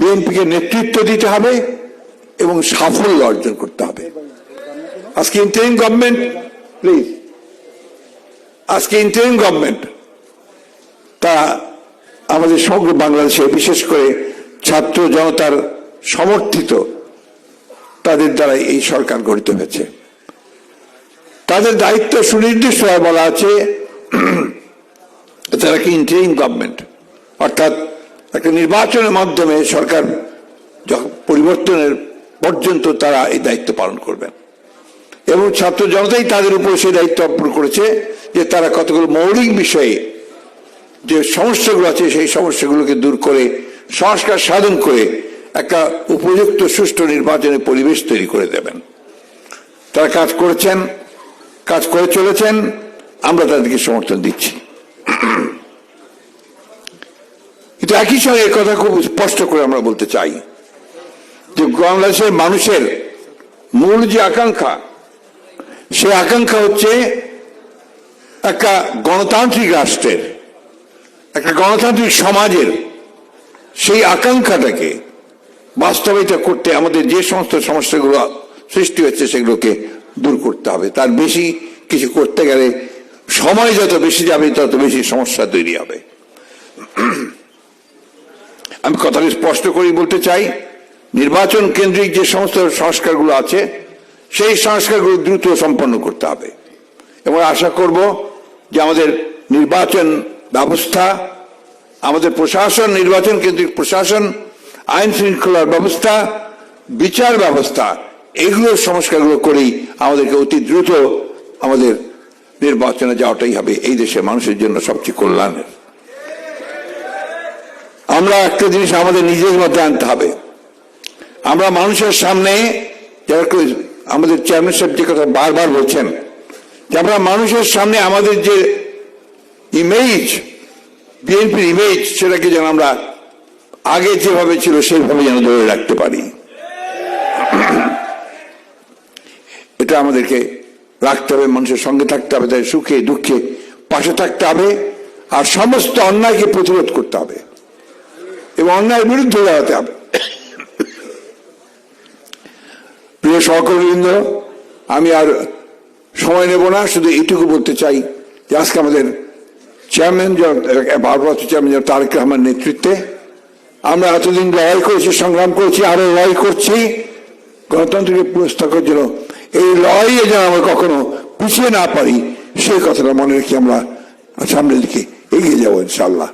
বিএনপিকে নেতৃত্ব দিতে হবে এবং সাফল্য অর্জন করতে হবে। আজকে ইন্টারিম গভর্নমেন্ট, প্লিজ, আজকে ইন্টারিম গভর্নমেন্ট তা আমাদের সমগ্র বাংলাদেশে বিশেষ করে ছাত্র জনতার সমর্থিত তাদের দ্বারা এই সরকার গঠিত হয়েছে। তাদের দায়িত্ব সুনির্দিষ্টভাবে বলা আছে, তারা কি ইন্টারিম গভর্নমেন্ট, অর্থাৎ একটা নির্বাচনের মাধ্যমে সরকার পরিবর্তনের পর্যন্ত তারা এই দায়িত্ব পালন করবেন এবং ছাত্র জনতাই তাদের উপর সেই দায়িত্ব অর্পণ করেছে যে তারা কতগুলো মৌলিক বিষয়ে যে সমস্যাগুলো আছে সেই সমস্যাগুলোকে দূর করে সংস্কার সাধন করে একটা উপযুক্ত সুষ্ঠু নির্বাচনের পরিবেশ তৈরি করে দেবেন। তারা কাজ করেছেন, কাজ করে চলেছেন, আমরা তাদেরকে সমর্থন দিচ্ছি। কিন্তু একই সঙ্গে এই কথা খুব স্পষ্ট করে আমরা বলতে চাই যে বাংলাদেশের মানুষের মূল যে আকাঙ্ক্ষা, সেই আকাঙ্ক্ষা হচ্ছে একটা গণতান্ত্রিক রাষ্ট্রের, একটা গণতান্ত্রিক সমাজের। সেই আকাঙ্ক্ষাটাকে বাস্তবায়িত করতে আমাদের যে সমস্ত সমস্যাগুলো সৃষ্টি হচ্ছে সেগুলোকে দূর করতে হবে। তার বেশি কিছু করতে গেলে সময় যত বেশি যাবে তত বেশি সমস্যা তৈরি হবে। আমি কথাটি স্পষ্ট করে বলতে চাই, নির্বাচন কেন্দ্রিক যে সমস্ত সংস্কারগুলো আছে সেই সংস্কারগুলো দ্রুত সম্পন্ন করতে হবে এবং আশা করব যে আমাদের নির্বাচন ব্যবস্থা, আমাদের প্রশাসন, নির্বাচন কেন্দ্রিক প্রশাসন, আইন শৃঙ্খলার ব্যবস্থা, বিচার ব্যবস্থা, এগুলো সংস্কারগুলো করেই আমাদেরকে অতি দ্রুত আমাদের নির্বাচনে যাওয়াটাই হবে এই দেশের মানুষের জন্য সবচেয়ে কল্যাণের। আমরা একটা জিনিস আমাদের নিজের মধ্যে আনতে হবে, আমরা মানুষের সামনে, যারা আমাদের চেয়ারম্যান সাহেব যে কথা বারবার বলছেন, যে আমরা মানুষের সামনে আমাদের যে ইমেজ, বিএনপির ইমেজ, সেটাকে যেন আমরা আগে যেভাবে ছিল সেইভাবে যেন ধরে রাখতে পারি। এটা আমাদেরকে রাখতে হবে, মানুষের সঙ্গে থাকতে হবে, তাদের সুখে দুঃখে পাশে থাকতে হবে, আর সমস্ত অন্যায়কে প্রতিরোধ করতে হবে এবং অন্যায়ের বিরুদ্ধে দাঁড়াতে হবে। প্রিয় সহকর্মীবৃন্দ, আমি আর সময় নেব না, শুধু এইটুকু বলতে চাই যে আজকে আমাদের চেয়ারম্যান, ভারপ্রাপ্ত চেয়ারম্যান তারেক রহমান নেতৃত্বে আমরা এতদিন লড়াই করেছি, সংগ্রাম করেছি, আরো লড়াই করছি গণতন্ত্রকে পুনঃস্থাপনের জন্য। এই লড়াইয়ে যেন আমরা কখনো পিছিয়ে না পারি সেই কথাটা মনে রেখে আমরা সামনের দিকে এগিয়ে যাবো ইনশাআল্লাহ।